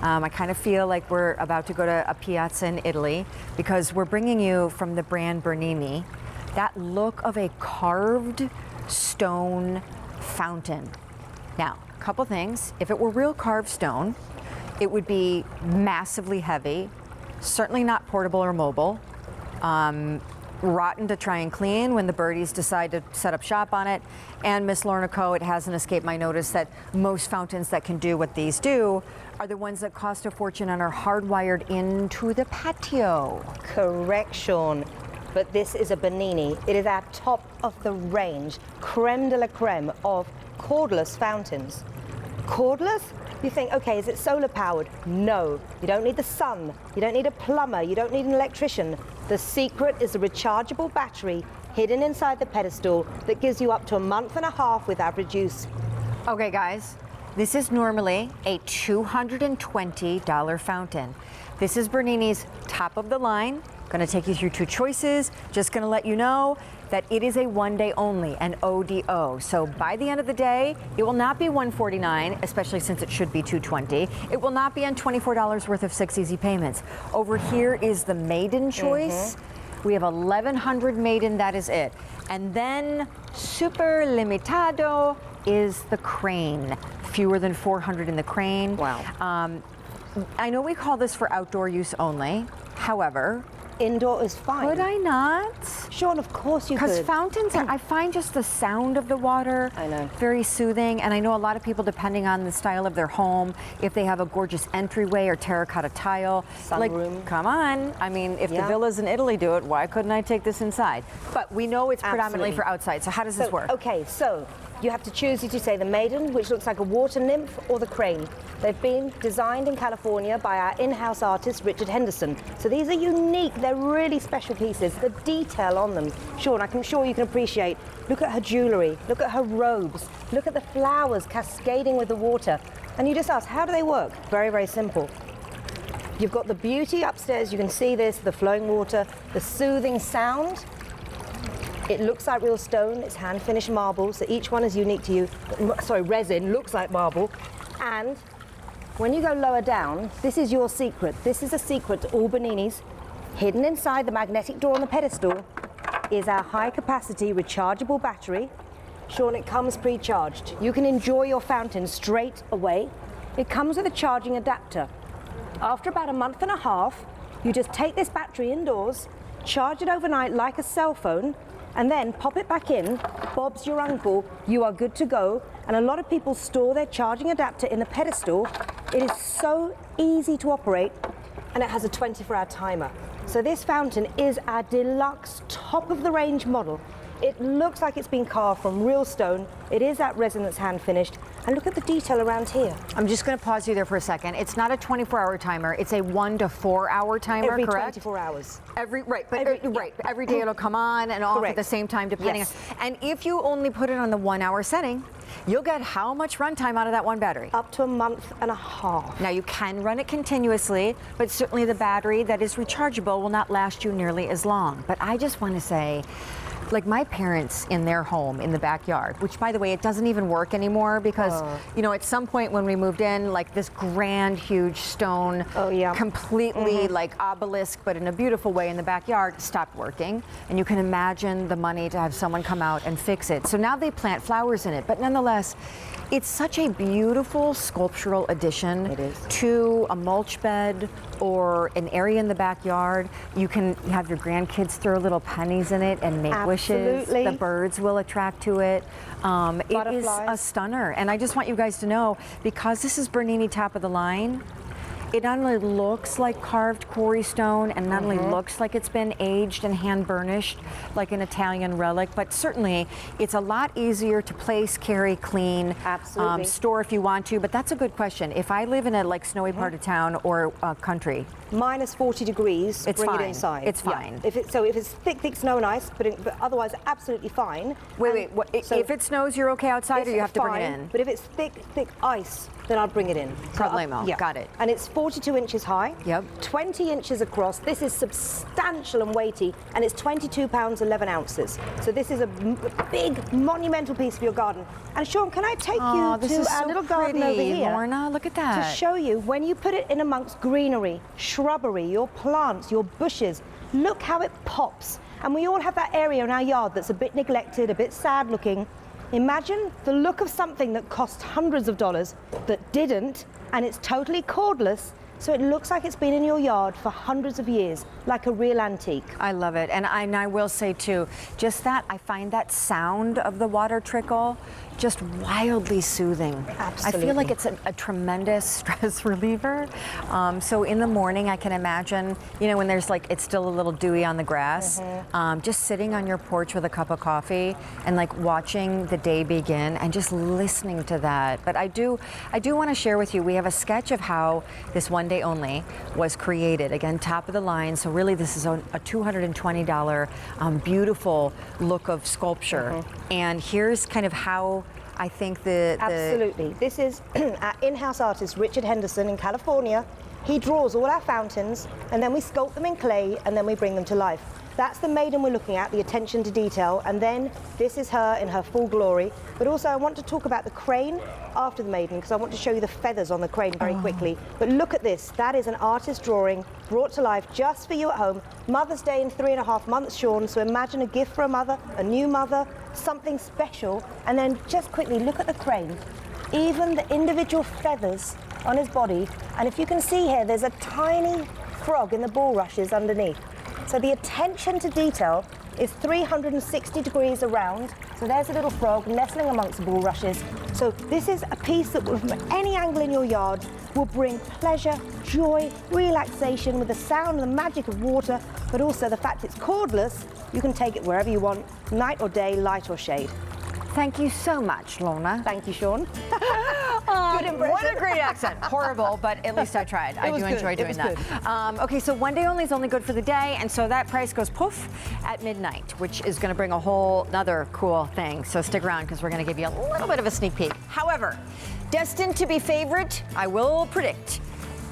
I kind of feel like we're about to go to a piazza in Italy because we're bringing you from the brand Bernini that look of a carved stone fountain. Now, a couple things. If it were real carved stone, it would be massively heavy, certainly not portable or mobile, rotten to try and clean when the birdies decide to set up shop on it. And Miss Lorna Co., it hasn't escaped my notice that most fountains that can do what these do are the ones that cost a fortune and are hardwired into the patio. Correct, Sean. But this is a Bernini. It is our top of the range, creme de la creme of cordless fountains. Cordless? You think, okay, is it solar powered? No, you don't need the sun, you don't need a plumber, you don't need an electrician. The secret is a rechargeable battery hidden inside the pedestal that gives you up to a month and a half with average use. Okay, guys, this is normally a $220 fountain. This is Bernini's top of the line. Going to take you through two choices. Just going to let you know that it is a one day only, an ODO. So by the end of the day, it will not be $149, especially since it should be $220. It will not be on $24 worth of 6 easy payments. Over here is the maiden choice. We have 1,100 maiden, that is it. And then super limitado is the crane. Fewer than 400 in the crane. Wow. I know we call this for outdoor use only. However, indoor is fine. could I not? Sean, of course you could. Because fountains, I find just the sound of the water very soothing. And I know a lot of people, depending on the style of their home, if they have a gorgeous entryway or terracotta tile. Sunroom. Like, come on. I mean, if the villas in Italy do it, why couldn't I take this inside? But we know it's predominantly for outside. So how does this work? Okay, so you have to choose, as you say, the maiden, which looks like a water nymph, or the crane. They've been designed in California by our in-house artist, Richard Henderson. So these are unique, they're really special pieces. The detail on them, Sean, I'm sure you can appreciate. Look at her jewellery, look at her robes, look at the flowers cascading with the water. And you just ask, how do they work? Very, very simple. You've got the beauty upstairs, you can see this, the flowing water, the soothing sound. It looks like real stone, it's hand-finished marble, so each one is unique to you. Sorry, resin looks like marble. And when you go lower down, this is your secret. This is a secret to all Berninis. Hidden inside the magnetic door on the pedestal is our high-capacity rechargeable battery. Sean, it comes pre-charged. You can enjoy your fountain straight away. It comes with a charging adapter. After about a month and a half, you just take this battery indoors, charge it overnight like a cell phone, and then pop it back in. Bob's your uncle, you are good to go. And a lot of people store their charging adapter in the pedestal. It is so easy to operate, and it has a 24-hour timer. So this fountain is our deluxe, top-of-the-range model. It looks like it's been carved from real stone. It is that resin that's hand-finished. And look at the detail around here. I'm just going to pause you there for a second. It's not a 24-hour timer. It's a 1 to 4 hour timer, every correct? 24 hours. Every day it'll come on and off at the same time, depending on. And if you only put it on the 1 hour setting, you'll get how much runtime out of that one battery? Up to a month and a half. Now you can run it continuously, but certainly the battery that is rechargeable will not last you nearly as long. But I just want to say, like my parents in their home in the backyard, which by the way, it doesn't even work anymore because, you know, at some point when we moved in, like this grand, huge stone, completely like obelisk, but in a beautiful way in the backyard, stopped working. And you can imagine the money to have someone come out and fix it. So now they plant flowers in it, but nonetheless, it's such a beautiful sculptural addition to a mulch bed or an area in the backyard. You can have your grandkids throw little pennies in it and make wishes. The birds will attract to it. It is a stunner. And I just want you guys to know, because this is Bernini top of the line, it not only looks like carved quarry stone and not only looks like it's been aged and hand burnished like an Italian relic, but certainly it's a lot easier to place, carry, clean, store if you want to. But that's a good question. If I live in a like snowy part of town or country, minus 40 degrees, it's bring fine. it inside. It's fine. If it's thick snow and ice, but otherwise absolutely fine. Wait, if it snows, you're okay outside, or you have to bring it in? But if it's thick ice, then I'll bring it in. Problemo. Got it. And it's 42 inches high. Yep. 20 inches across. This is substantial and weighty, and it's 22 pounds 11 ounces. So this is a big, monumental piece for your garden. And Sean, can I take you this to is our so little garden over pretty, here? Lorna, look at that. To show you, when you put it in amongst greenery, shrubbery, your plants, your bushes, look how it pops. And we all have that area in our yard that's a bit neglected, a bit sad looking. Imagine the look of something that cost hundreds of dollars that didn't, and it's totally cordless, so it looks like it's been in your yard for hundreds of years, like a real antique. I love it. And I will say too, just that, I find that sound of the water trickle just wildly soothing. Absolutely. I feel like it's a tremendous stress reliever. So in the morning, I can imagine, you know, when there's like, it's still a little dewy on the grass, just sitting on your porch with a cup of coffee and like watching the day begin and just listening to that. But I do want to share with you, we have a sketch of how this one day only was created. Again, top of the line. So really this is a $220 beautiful look of sculpture. And here's kind of how I think Absolutely. This is our in-house artist, Richard Henderson in California. He draws all our fountains, and then we sculpt them in clay, and then we bring them to life. That's the maiden we're looking at, the attention to detail, and then this is her in her full glory. But also I want to talk about the crane after the maiden, because I want to show you the feathers on the crane very quickly. But look at this, that is an artist drawing brought to life just for you at home. Mother's Day in 3.5 months, Sean, so imagine a gift for a mother, a new mother, something special. And then just quickly look at the crane, even the individual feathers on his body. And if you can see here, there's a tiny frog in the bulrushes underneath. So the attention to detail is 360 degrees around. So there's a little frog nestling amongst the bulrushes. So this is a piece that from any angle in your yard will bring pleasure, joy, relaxation with the sound and the magic of water, but also the fact it's cordless. You can take it wherever you want, night or day, light or shade. Thank you so much, Lorna. Thank you, Sean. Good impression. What a great accent. Horrible, but at least I tried. I do enjoy doing that. Okay, so one day only is only good for the day, and so that price goes poof at midnight, which is going to bring a whole another cool thing. So stick around because we're going to give you a little bit of a sneak peek. However, destined to be favorite, I will predict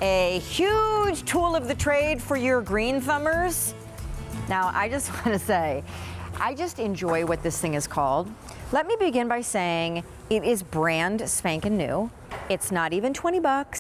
a huge tool of the trade for your green thumbers. Now, I just want to say, I just enjoy what this thing is called. Let me begin by saying it is brand spanking new. It's not even $20.